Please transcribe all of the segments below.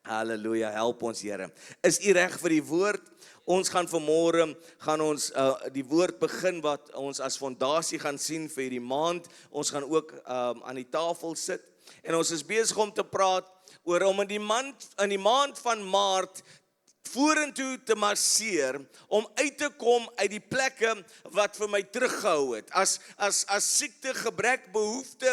Halleluja, help ons Here. Is u reg vir die woord? Ons gaan vanmôre die woord begin wat ons as fondasie gaan sien vir hierdie maand. Ons gaan ook aan die tafel sit en ons is besig om te praat oor om in die maand van Maart vorentoe te marseer, om uit te kom uit die plekke wat vir my teruggehou het. As siekte, gebrek, behoefte,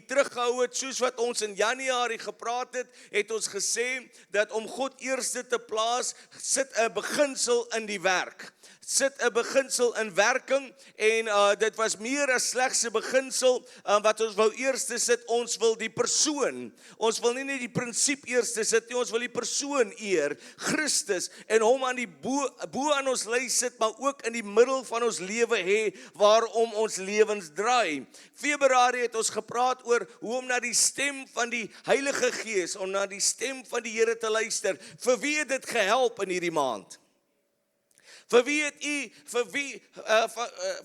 teruggehou het, soos wat ons in Januarie gepraat het ons gesê, dat om God eerste te plaas, sit 'n beginsel in die werk. Sit 'n beginsel in werking, en dit was meer as slegs 'n beginsel wat ons wou eerste sit. Ons wil die persoon, ons wil nie net die prinsip eerste sit nie, ons wil die persoon eer, Christus, en hom aan die bo aan ons lys sit, maar ook in die middel van ons lewe hê, waarom ons lewens draai. Februarie het ons gepraat oor hoe om na die stem van die Heilige Gees, om na die stem van die Here te luister. Vir wie het dit gehelp in hierdie maand? Vir wie het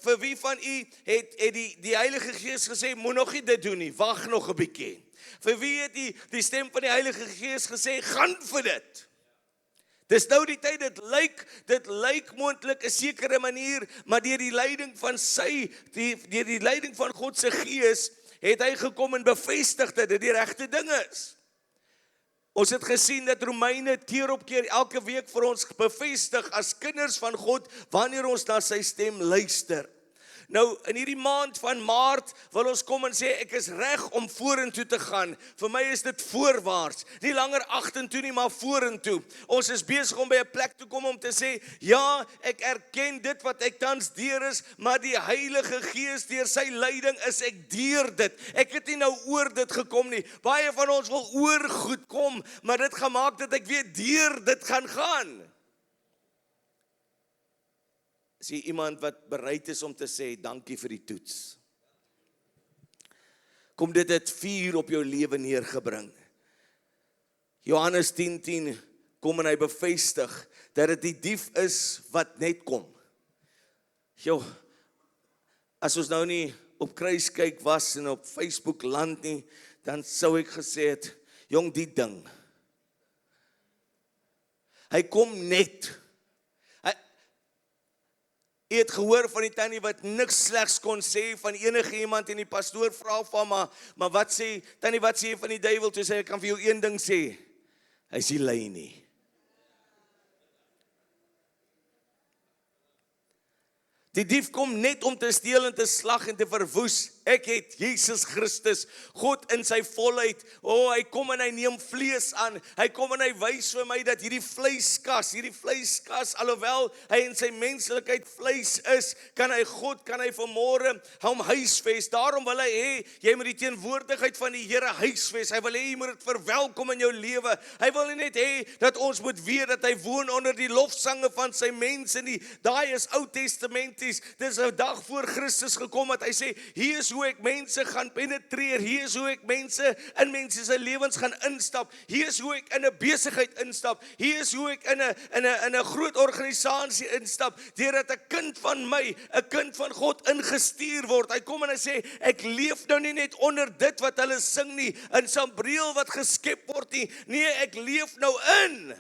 vir wie van u het die Heilige Gees gesê, moet nog nie dit doen nie, wag nog 'n bietjie. Vir wie het die stem van die Heilige Gees gesê, gaan vir dit. Dis nou die tyd, dit lyk moontlik 'n sekere manier, maar deur die leiding van deur die leiding van God se Gees, het hy gekom en bevestig dat dit die regte ding is. Ons het gesien dat Romeine keer op keer elke week vir ons bevestig as kinders van God, wanneer ons na sy stem luister. Nou, in hierdie maand van Maart wil ons kom en sê, ek is reg om vorentoe te gaan. Vir my is dit voorwaarts, nie langer agtertoe nie, maar vorentoe. Ons is besig om by 'n plek te kom om te sê, ja, ek erken dit wat ek tans deur is, maar die Heilige Gees deur sy leiding is ek deur dit. Ek het nie nou oor dit gekom nie. Baie van ons wil oor goed kom, maar dit gaan maak dat ek weer deur dit gaan. Is jy iemand wat bereid is om te sê, dankie vir die toets? Kom dit het vuur op jou lewe neergebring. Johannes 10:10 kom en hy bevestig dat dit die dief is wat net kom. As ons nou nie op kruis kyk was en op Facebook land nie, dan sou ek gesê het, jong, die ding. Hy kom net. Jy het gehoor van die tannie wat niks slegs kon sê van enige iemand, en die pastoor vra van maar wat sê, tannie, wat sê jy van die duiwel? Toe sê ek kan vir jou een ding sê, hy is nie lui nie. Die dief kom net om te steel en te slag en te verwoes. Ek het Jesus Christus, God in sy volheid. Hy kom en hy neem vlees aan. Hy kom en hy wys vir my dat hierdie vleiskas, alhoewel hy in sy menslikheid vleis is, kan hy vanmôre hom huisves. Daarom wil hy hê, jy moet die teenwoordigheid van die Here huisves. Hy wil hê, jy moet dit verwelkom in jou lewe. Hy wil nie net hê, dat ons moet weet, dat hy woon onder die lofsange van sy mense nie. Daai is Ou Testamenties. Dis 'n dag voor Christus gekom, dat hy sê, hier is hoe ek mense gaan penetreer, hier is hoe ek in mense se lewens gaan instap, hier is hoe ek in 'n besigheid instap, hier is hoe ek in 'n groot organisasie instap, deurdat 'n kind van my, 'n kind van God ingestuur word. Hy kom en hy sê, ek leef nou nie net onder dit wat hulle sing nie, in sambreel wat geskep word nie, nee, ek leef nou in.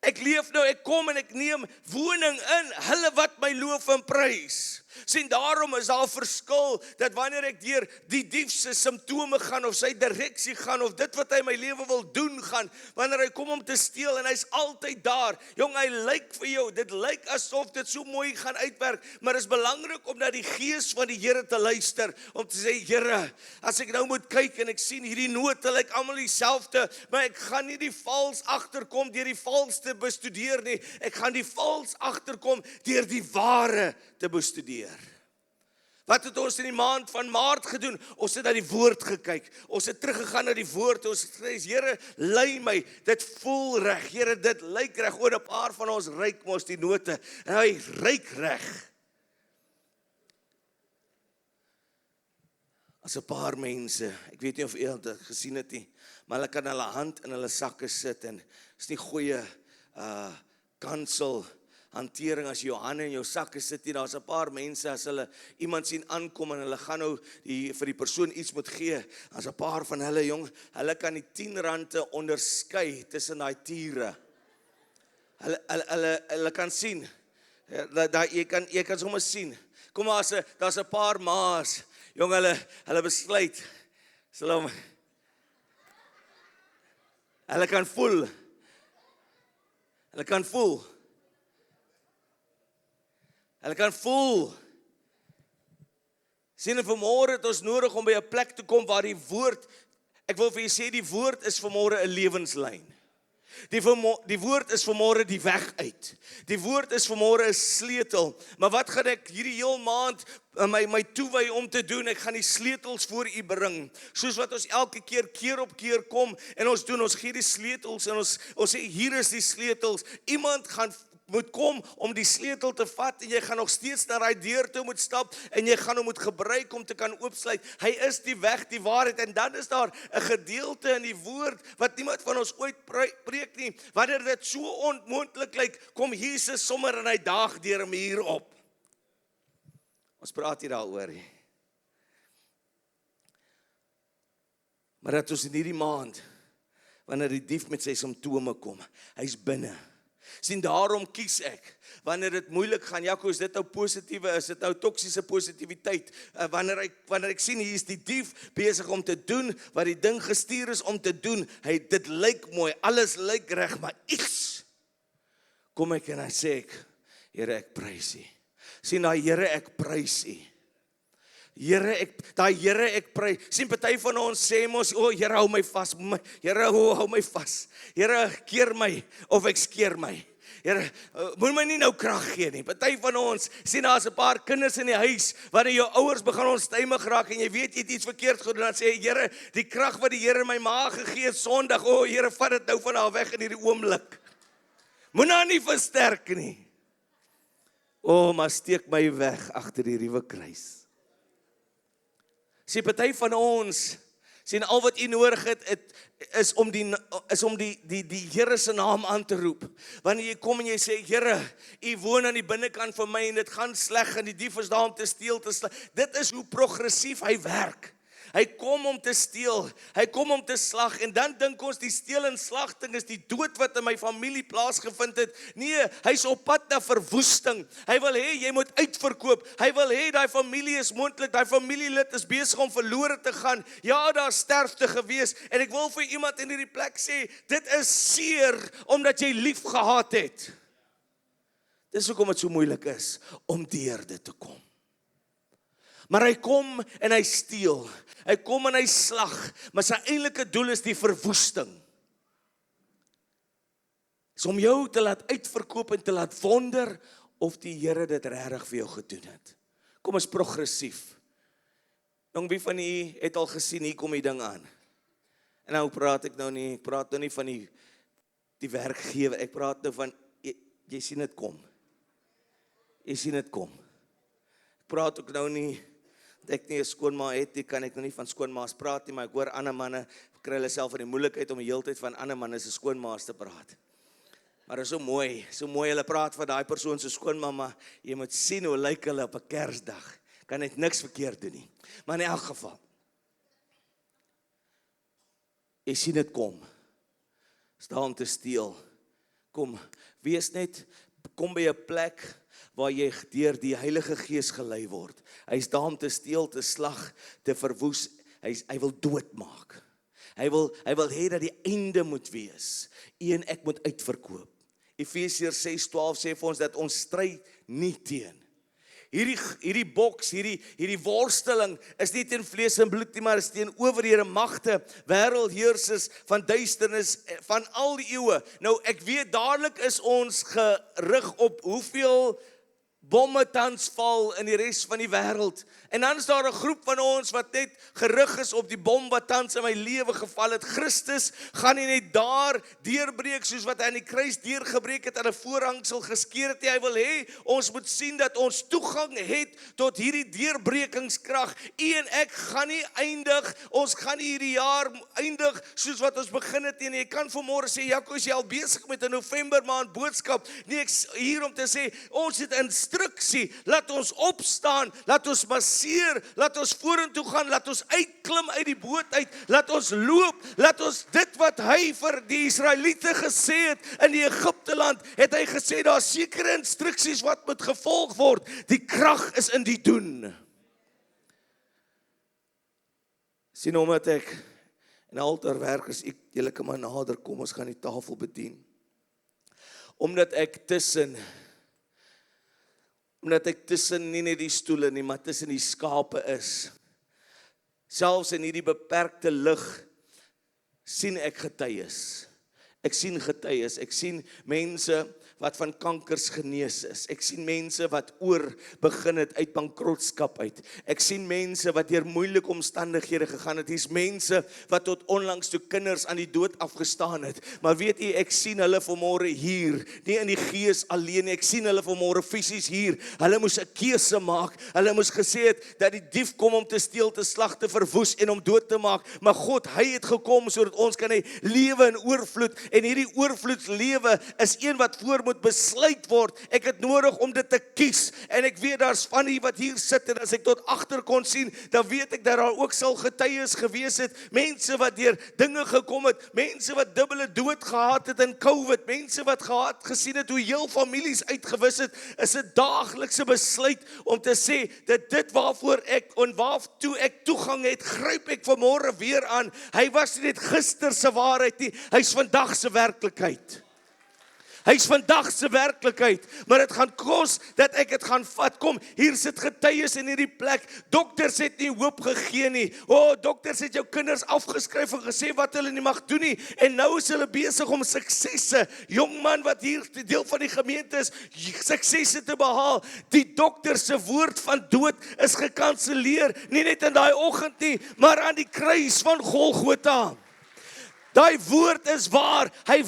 Ek kom en ek neem woning in hulle wat my loof en prys. Sien, daarom is daar 'n verskil, dat wanneer ek deur die dief se simptome gaan, of sy direksie gaan, of dit wat hy my lewe wil doen gaan, wanneer hy kom om te steel, en hy's altyd daar, jong, hy lyk vir jou, dit lyk asof dit so mooi gaan uitwerk, maar is belangrik om na die Gees van die Here te luister, om te sê, Here, as ek nou moet kyk, en ek sien hierdie note, lyk almal dieselfde, maar ek gaan nie die vals agterkom, deur die vals te bestudeer nie, ek gaan die vals agterkom, deur die ware te bestudeer. Wat het ons in die maand van Maart gedoen? Ons het na die woord gekyk. Ons het teruggegaan na die woord. Ons het gesê, Here, lei my. Dit voel reg. Here, dit lyk reg. 'n paar van ons ryk mos die note. En hy ryk reg. As 'n paar mense, ek weet nie of jy dit gesien het nie, maar hulle kan hulle hand in hulle sakke sit en is nie goeie kansel. hantering as jy jou hande in jou sakke sit nie. Daar's 'n paar mense as hulle iemand sien aankom en hulle gaan nou vir die persoon iets moet gee. Daar's 'n paar van hulle jong, hulle kan die R10 onderskei tussen daai tiere. Hulle kan sien. Jy kan sommer sien. Kom maar daar's 'n paar maas. Jong, hulle besluit. Hulle kan voel. Hulle kan voel. Hulle kan voel. Sien, en vanmôre het ons nodig om by 'n plek te kom waar die woord, ek wil vir julle sê, die woord is vanmôre 'n lewenslyn. Die woord is vanmôre die weg uit. Die woord is vanmôre 'n sleutel. Maar wat gaan ek hierdie heel maand my toewy om te doen? Ek gaan die sleutels voor u bring. Soos wat ons elke keer op keer kom en ons gee die sleutels en ons sê hier is die sleutels. Iemand moet kom om die sleutel te vat en jy gaan nog steeds na daai deur toe moet stap en jy gaan hom moet gebruik om te kan oopsluit. Hy is die weg, die waarheid, en dan is daar 'n gedeelte in die woord wat niemand van ons ooit preek nie. Wanneer dit so onmoontlik lyk, kom Jesus sommer en hy daag deur hom hier op. Ons praat hier daaroor. Maar dat ons in hierdie maand, wanneer die dief met sy simptome kom, hy's binne. Sien, daarom kies ek, wanneer dit moeilik gaan, Jaco, is dit nou positiewe, is dit nou toksiese positiwiteit, wanneer ek sien, hier is die dief besig om te doen, wat die ding gestuur is om te doen, dit lyk mooi, alles lyk reg, maar iets, kom ek en hy sê ek, Here, ek prys U. Sien, daai Here, ek prys U. Here, ek prys. Sien, party van ons sê mos, Here, hou my vas. Here, hou my vas. Here, keer my of ek skeer my. Here, moet my nie nou krag gee nie. Party van ons sien daar's 'n paar kinders in die huis wanneer jou ouers begin onstuimig raak en jy weet jy het iets verkeerd gedoen, dan sê jy, Here, die krag wat die Here my ma gegee het Sondag, Here, vat dit nou van haar weg in hierdie oomblik. Moet nou nie versterk nie. Maar steek my weg agter die ruwe kruis. Sien, party van ons, sien, al wat u nodig het, is om die Here se naam aan te roep. Wanneer jy kom en jy sê, Here, u woon aan die binnekant van my en dit gaan sleg en die dief is daar om te steel, dit is hoe progressief hy werk. Hy kom om te steel, hy kom om te slag, en dan dink ons die steel en slagting is die dood wat in my familie plaasgevind het. Nee, hy's op pad na verwoesting. Hy wil hê jy moet uitverkoop. Hy wil hê daai familie is moontlik, daai familielid is besig om verlore te gaan. Ja, daar's sterfte gewees, en ek wil vir iemand in hierdie plek sê, dit is seer omdat jy lief gehad het. Dis hoekom dit so moeilik is om deur dit te kom. Maar hy kom en hy steel, hy kom en hy slag, maar sy eintlike doel is die verwoesting. Is om jou te laat uitverkoop en te laat wonder of die Here dit regtig vir jou gedoen het. Kom, is progressief. Jong, wie van u het al gesien, hier kom die ding aan. En nou praat ek nou nie van die werkgewer, ek praat nou van, jy sien dit kom. Jy sien dit kom. Ek praat ook nou nie, ek nie 'n skoonma het, die kan ek nou nie van skoonmaas praat nie, maar ek hoor ander manne, kry hulle self in die moeilikheid om die hele tyd van ander manne se skoonmaas te praat. Maar dit is so mooi, hulle praat van daai persoon se skoonmamma, jy moet sien hoe lyk hulle op 'n Kersdag, kan net niks verkeerd doen nie. Maar in elk geval, jy sien dit kom, is daar om te steel. Kom, wees net, kom by 'n plek, waar jy deur die Heilige Gees gelei word. Hy is daar om te steel, te slag, te verwoes. Hy wil doodmaak. Hy wil hê dat die einde moet wees. U en ek moet uitverkoop. Efesiërs 6:12 sê vir ons dat ons stry nie teen. Hierdie boks, hierdie worsteling is nie teen vlees en bloed nie, maar is teen owerhede, magte, wêreldheersers van duisternis van al die eeue. Nou, ek weet dadelik is ons gerig op hoeveel bomme tans val in die res van die wêreld. En dan is daar 'n groep van ons wat net gerig is op die bom wat tans in my lewe geval het. Christus gaan nie net daar deurbreek soos wat hy aan die kruis deurgebreek het en 'n voorhangsel geskeur het. Hy wil hê ons moet sien dat ons toegang het tot hierdie deurbrekingskrag. U en ek gaan nie eindig, ons gaan nie hierdie jaar eindig soos wat ons begin het nie. Jy kan vanmôre sê, Jaco, is jy al besig met 'n November maand boodskap? Nee, ek is hier om te sê, ons het instruksie, laat ons opstaan, laat ons marseer, laat ons vorentoe gaan, laat ons uitklim uit die boot uit, laat ons loop, laat ons dit wat hy vir die Israeliete gesê het in die Egipteland, het hy gesê, daar is sekere instruksies wat moet gevolg word, die krag is in die doen. Sien, omdat ek en altaar werk as ek, julle kan maar nader kom, ons gaan die tafel bedien. Omdat ek tussen nie net die stoele nie, maar tussen die skape is. Selfs in hierdie beperkte lig sien ek getuies. Ek sien getuies, ek sien mense wat van kankers genees is. Ek sien mense wat oor begin het uit bankrotskap uit. Ek sien mense wat deur moeilike omstandighede gegaan het. Hier's mense wat tot onlangs toe kinders aan die dood afgestaan het. Maar weet jy, ek sien hulle vanmôre hier, nie in die gees alleen nie. Ek sien hulle vanmôre fisies hier. Hulle moes 'n keuse maak. Hulle moes gesê het dat die dief kom om te steel, te slag, te verwoes en om dood te maak. Maar God, hy het gekom sodat ons kan hê lewe in oorvloed. En hierdie oorvloedslewe is een wat voor moet besluit word. Ek het nodig om dit te kies. En ek weet daar's van die wat hier sit en as ek tot agter kon sien, dan weet ek dat daar ook sal getuies gewees het. Mense wat deur dinge gekom het, mense wat dubbele dood gehad het in COVID, mense wat gesien het hoe heel families uitgewis het, is 'n daaglikse besluit om te sê dat dit waarvoor ek en waartoe ek toegang het, gryp ek vanmôre weer aan. Hy was nie net gister se waarheid nie, hy's vandag se werklikheid. Hy's vandag se werklikheid, maar dit gaan kos dat ek dit gaan vat. Kom, hier sit getuies in hierdie plek. Dokters het nie hoop gegee nie. Dokters het jou kinders afgeskryf en gesê wat hulle nie mag doen nie. En nou is hulle besig om suksesse. Jong man wat hier deel van die gemeente is, suksesse te behaal. Die dokter se woord van dood is gekanselleer, nie net in daai oggend nie, maar aan die kruis van Golgotha. Daai woord is waar, hy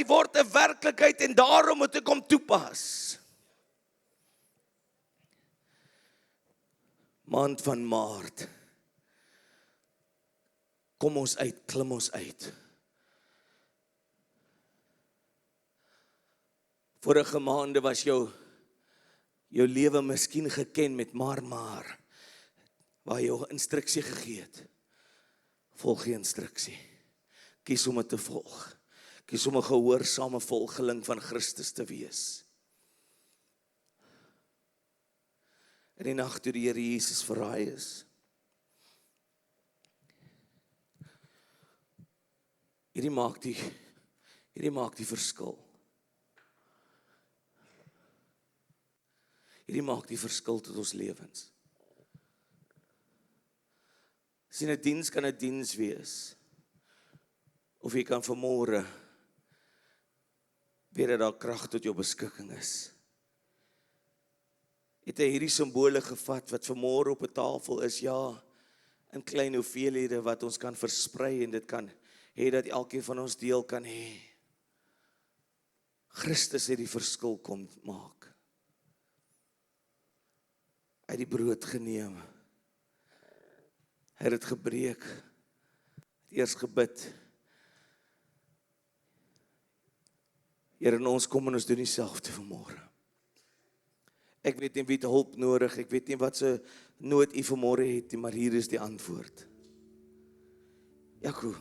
word 'n werklikheid en daarom moet ek hom toepas. Maand van Maart. Kom ons uit, klim ons uit. Vorige maande was jou lewe miskien geken met maar, waar jy jou instruksie gegee het. Volg die instruksie. Kies om dit te volg. Kies om 'n gehoorsame volgeling van Christus te wees. In die nag toe die Here Jesus verraai is, hierdie maak die verskil. Hierdie maak die verskil tot ons lewens. Sien, 'n diens kan 'n diens wees. Of jy kan vanmôre weet dat daar krag tot jou beskikking is. Het hy hierdie simbole gevat wat vanmôre op 'n tafel is, ja, in klein hoeveelhede wat ons kan versprei en dit kan hê dat elkeen van ons deel kan hê. Christus het die verskil kom maak. Hy het die brood geneem. Hy het dit gebreek. Het eers gebid. Here, en ons kom en ons doen dieselfde vanmôre. Ek weet nie wie het hulp nodig, ek weet nie wat se nood u vanmôre het nie, maar hier is die antwoord. Jaco,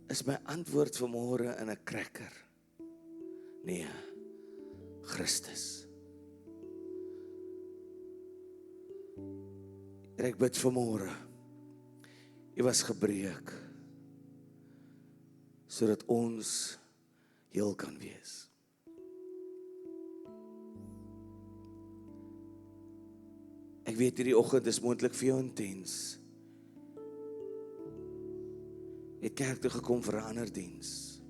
is my antwoord vanmôre in 'n cracker? Nee, Christus. En ek bid vanmôre, u was gebreek, sodat ons heel kan wees. Ek weet hierdie oggend is moontlik vir jou intens. Het kerk toe gekom vir 'n ander diens.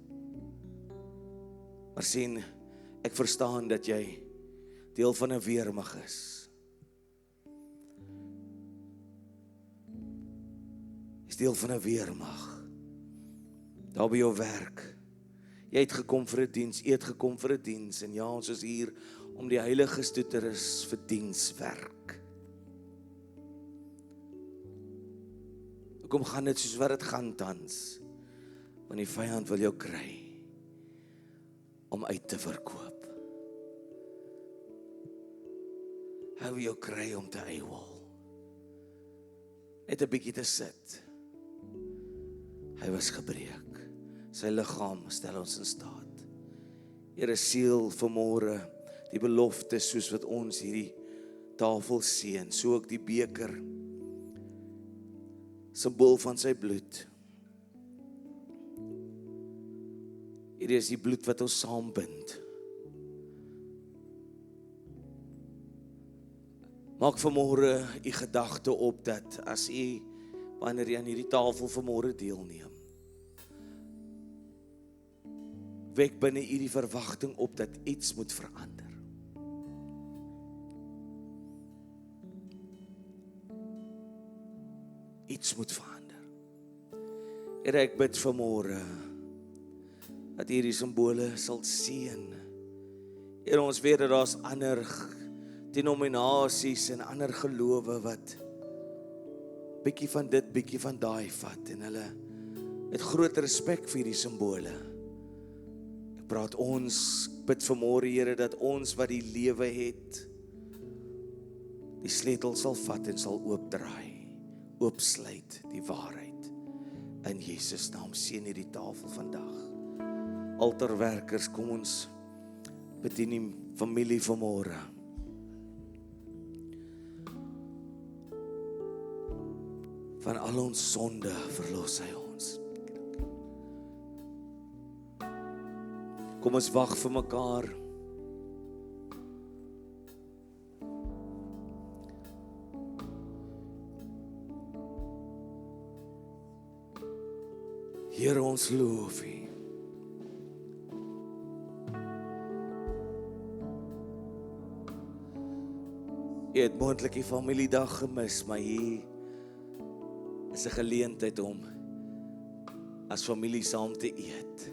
Maar sien, ek verstaan dat jy deel van 'n weermag is. Is deel van 'n weermag. Daar by jou werk. Jy het gekom vir 'n diens, jy het gekom vir 'n diens, en ja, ons is hier om die heiliges toe te rus vir dienswerk. Hoekom gaan dit soos wat dit gaan tans? Want die vyand wil jou kry om uit te verkoop. Hy wil jou kry om te eiwel. Net 'n bietjie te sit. Hy was gebreek. Sy liggaam stel ons in staat. Here, siel vanmôre die belofte soos wat ons hierdie tafel seën, so ook die beker, simbool van sy bloed. Hierdie is die bloed wat ons saambind. Maak vanmôre u gedagte op dat as u, wanneer jy aan hierdie tafel vanmôre deelneem, wek binne u die verwagting op dat iets moet verander. Iets moet verander. Here, ek bid vanmôre dat hierdie simbole sal seën. Here, ons weet dat daar's ander denominasies en ander gelowe wat bietjie van dit, bietjie van daai vat, en hulle het groot respek vir hierdie simbole. Ek praat ons, bid vanmôre, Here, dat ons wat die lewe het, die sleutel sal vat en sal oopdraai, oopsluit die waarheid. In Jesus naam seën hierdie tafel vandag. Altaarwerkers, kom ons bedien die familie vanmôre. Van al ons sonde verlos hy ons. Kom ons wag vir mekaar. Here, ons loof U. Jy het moontlik die familiedag gemis, maar hier is 'n geleentheid om as familie saam te eet.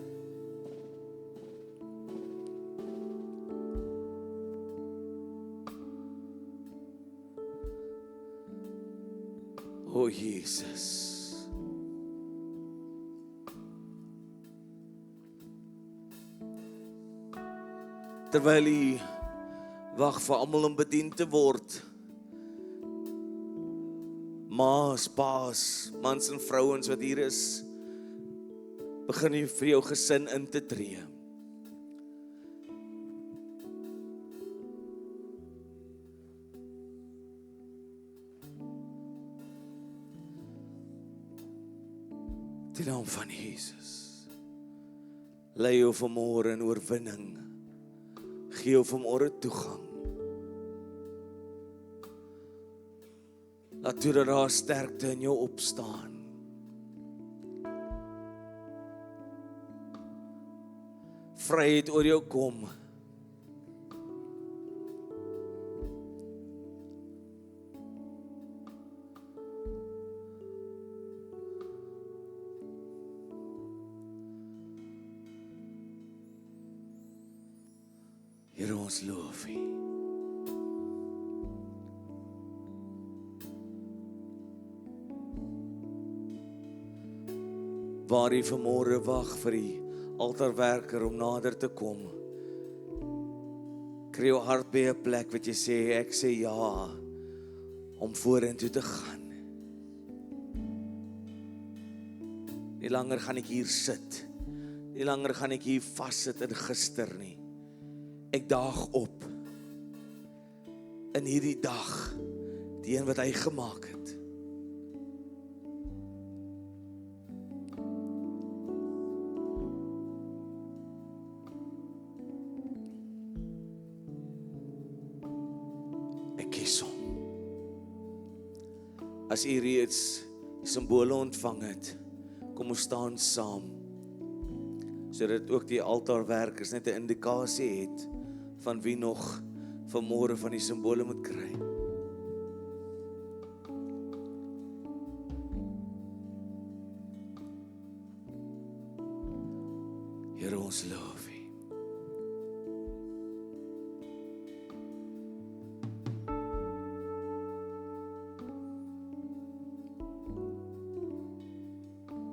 O Jesus. Terwyl U wag vir almal om bedien te word, ma's, pa's, mans en vrouens wat hier is, begin jy vir jou gesin in te tree. Die naam van Jesus. Lei jou vanmôre in oorwinning. Gee jou vanmôre toegang. Laat toe dat daar sterkte in jou opstaan. Vryheid oor jou kom. Here, ons loof U. Waar U vanmôre wag vir die altaarwerker om nader te kom. Kry jou hart by 'n plek wat jy sê, ek sê ja, om vorentoe te gaan. Nie langer gaan ek hier sit. Nie langer gaan ek hier vassit in gister nie. Ek daag op in hierdie dag, die een wat hy gemaak het. Ek kies hom. As u reeds die simbole ontvang het, kom ons staan saam, sodat ook die altaarwerkers net 'n indikasie het van wie nog vanmôre van die simbole moet kry. Here, ons loof U.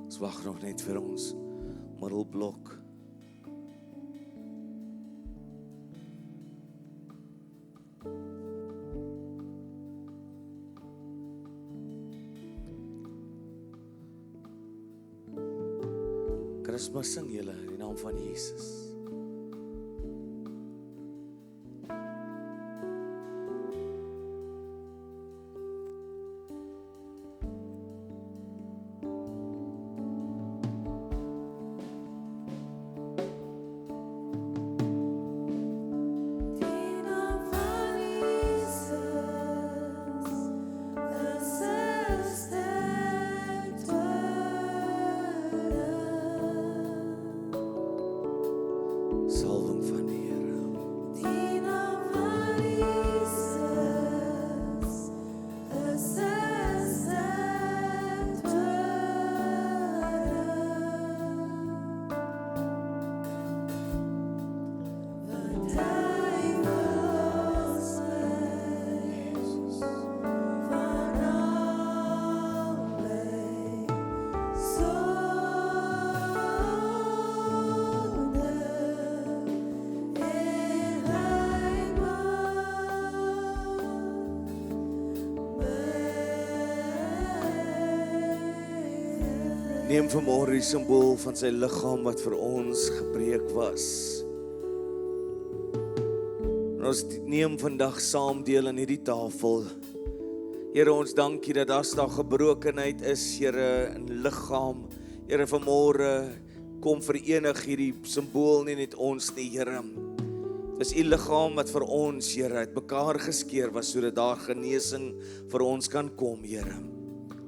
Ons wag nog net vir ons middelblok. Kersfees sing julle in die naam van Jesus. Salwing van die Here. Neem vanmôre die simbool van sy liggaam wat vir ons gebreek was. En ons neem vandag saam deel aan hierdie tafel. Here, ons dankie dat as daar gebrokenheid is, Here, in liggaam. Here, vanmôre kom verenig hierdie simbool nie net ons nie, Here. Dis U liggaam wat vir ons, Here, uit mekaar geskeur was sodat daar genesing vir ons kan kom, Here.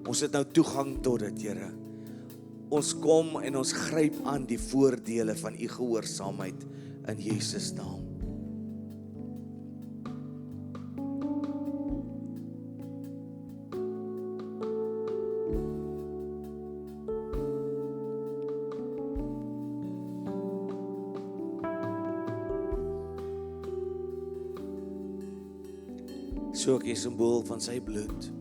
Ons het nou toegang tot dit, Here. Ons kom en ons gryp aan die voordele van U gehoorsaamheid in Jesus naam. So ook die simbool van sy bloed.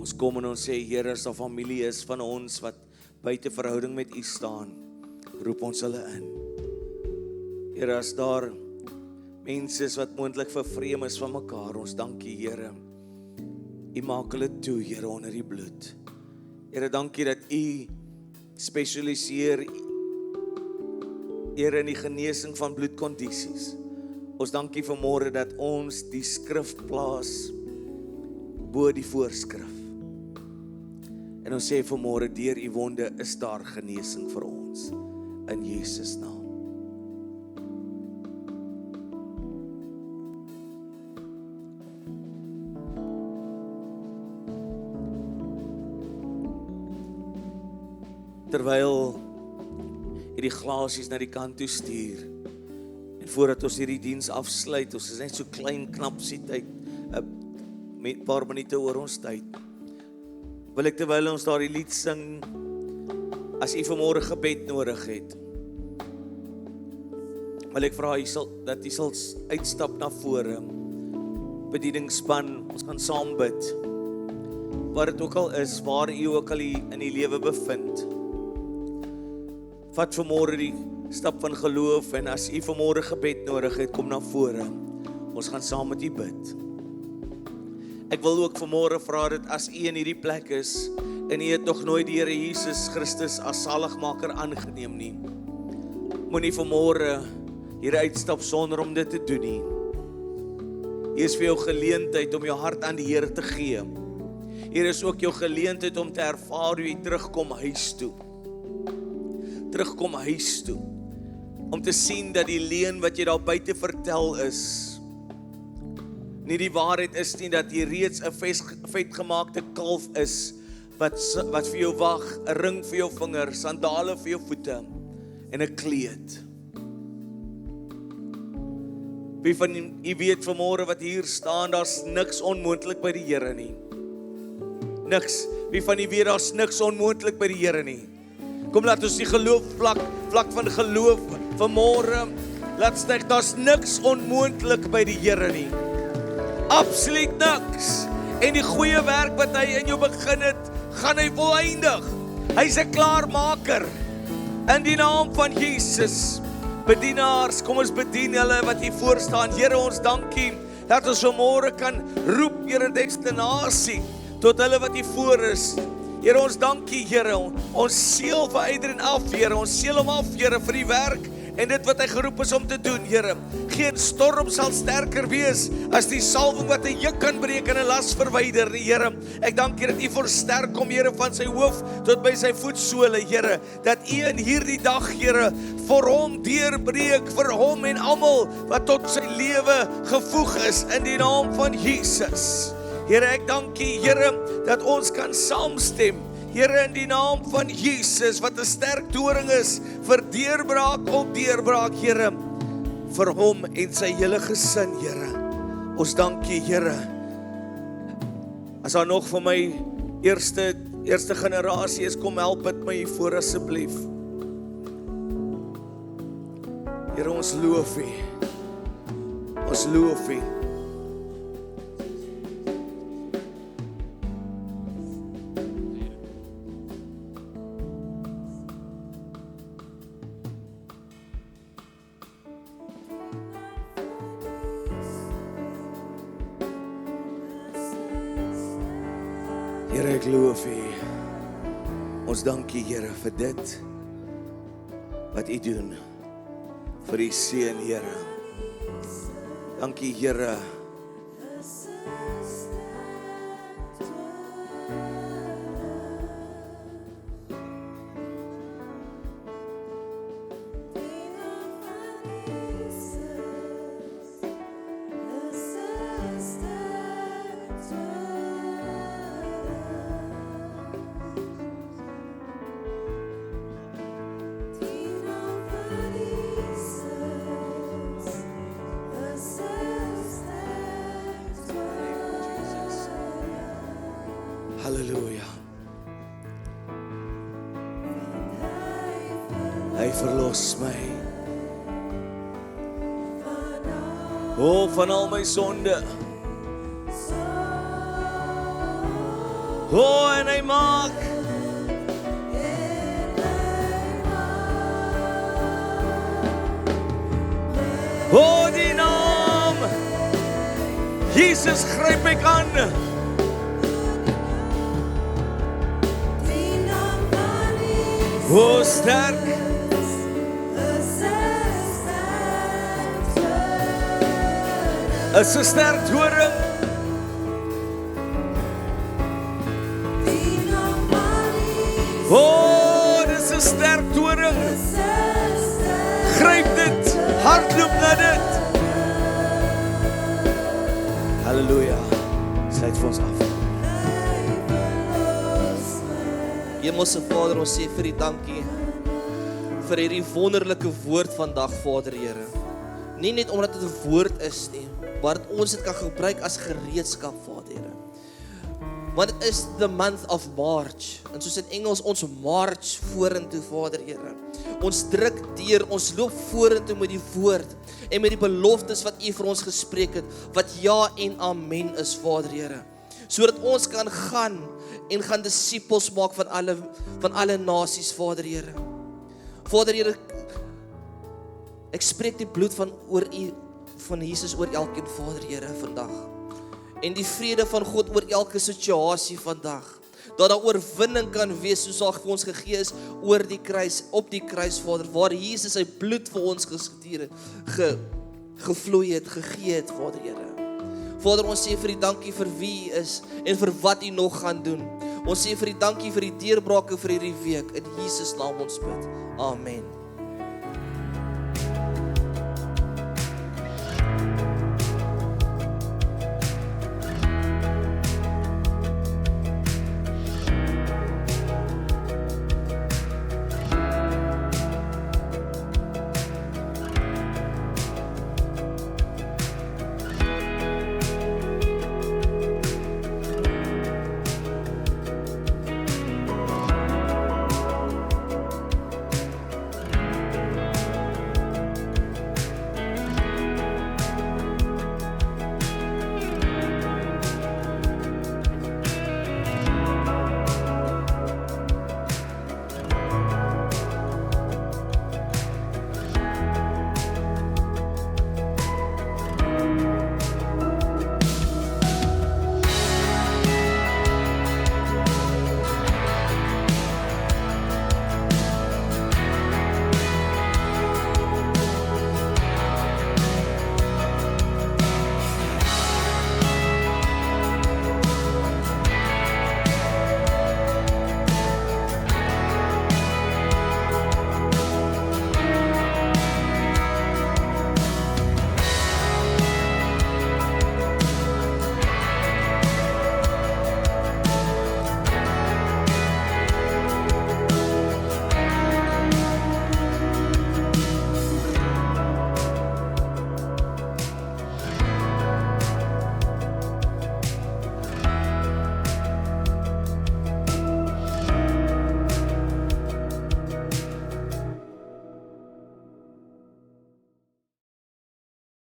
Ons kom en ons sê, Here, as daar familie is van ons wat buite verhouding met U staan, roep ons hulle in. Here, as daar mense is wat moontlik vervreem is van mekaar, ons dankie, Here. U maak hulle toe, Here, onder die bloed. Here, dankie dat U spesialiseer, Here, in die genesing van bloedkondisies. Ons dankie vanmôre dat ons die skrif plaas bo die voorskrif. En ons sê vanmôre, deur U wonde is daar genesing vir ons, in Jesus naam. Terwyl hierdie glasies na die kant toe stuur, en voordat ons hierdie diens afsluit, ons is net so klein knapsie tyd, 'n paar minute oor ons tyd, wil ek terwyl ons daardie lied sing, as U vanmôre gebed nodig het, wil ek vra dat U sal uitstap na vore, bedieningsspan, ons gaan saam bid, wat dit ook al is, waar U ook al in die lewe bevind. Vat vanmôre die stap van geloof, en as U vanmôre gebed nodig het, kom na vore, ons gaan saam met U bid. Ek wil ook vanmôre vra dat as U in hierdie plek is, en U het nog nooit die Here Jesus Christus as saligmaker aangeneem nie, moenie vanmôre hier uitstap sonder om dit te doen nie. Hier is vir jou geleentheid om jou hart aan die Here te gee. Hier is ook jou geleentheid om te ervaar hoe jy terugkom huis toe. Terugkom huis toe. Om te sien dat die leuen wat jy daar buite vertel is, nie die waarheid is nie, dat jy reeds 'n vetgemaakte kalf is, wat vir jou wag, 'n ring vir jou vinger, sandale vir jou voete, en 'n kleed. Wie van u weet vanmôre wat hier staan, daar's niks onmoontlik by die Here nie. Niks. Wie van u weet daar's niks onmoontlik by die Here nie. Kom laat ons die geloof vlak van geloof vanmôre laat styg. Daar's niks onmoontlik by die Here nie. Absoluut niks. En die goeie werk wat hy in jou begin het, gaan hy volëindig. Hy's 'n klaarmaker. In die naam van Jesus. Bedienaars, kom ons bedien hulle wat hier voor staan. Here, ons dankie dat ons vanmôre kan roep, Here, destinasie tot hulle wat hier voor is. Here, ons dankie, Here. Ons seël vir Adrian af, Here. Ons seël hom af, Here, vir die werk en dit wat hy geroep is om te doen, Here. Geen storm sal sterker wees as die salwing wat 'n juk kan breek en 'n las verwyder, Here. Ek dank U dat U versterk hom, Here, van sy hoof tot by sy voetsole, Here. Dat U in hierdie dag, Here, vir hom deurbreek, vir hom en almal wat tot sy lewe gevoeg is in die naam van Jesus. Here, ek dank U, Here, dat ons kan saamstem, Here, in die naam van Jesus, wat 'n sterk doring is vir deurbraak op deurbraak, Here, vir hom en sy hele gesin, Here. Ons dank U, Here. As daar nog vir my eerste generasie is, kom help dit my voor asseblief. Here, ons loof U. Ons loof U. Here, ek loof U. Ons dank U, Here, vir dit wat U doen vir U seun, Here. Dank U, Here. Halleluja. Hy verlos my. O, van al my sonde. O, en hy maak o, die naam Jesus gryp ek aan. O, sterk. Is 'n sterk doring. O, dis 'n sterk doring. Gryp dit, hardloop na dit. Halleluja. Sluit vir ons af. Hemelse Vader, ons sê vir U dankie vir hierdie wonderlike woord vandag, Vader Here. Nie net omdat dit 'n woord is nie, maar dat ons dit kan gebruik as gereedskap, Vader Here. Want dit is the month of March, en soos in Engels, ons march vorentoe, Vader Here. Ons druk deur, ons loop vorentoe met die woord en met die beloftes wat U vir ons gespreek het, wat ja en amen is, Vader Here. Sodat ons kan gaan en gaan disippels maak van alle nasies, Vader Here. Vader Here, ek spreek die bloed van Jesus oor elkeen, Vader Here, vandag. En die vrede van God oor elke situasie vandag. Dat daar oorwinning kan wees, soos al vir ons gegee is, oor die kruis, op die kruis, Vader, waar Jesus sy bloed vir ons gevloei het, gegee het, Vader Here. Vader, ons sê vir U dankie vir wie U is en vir wat U nog gaan doen. Ons sê vir U dankie vir die deurbrake vir hierdie week. In Jesus naam ons bid. Amen.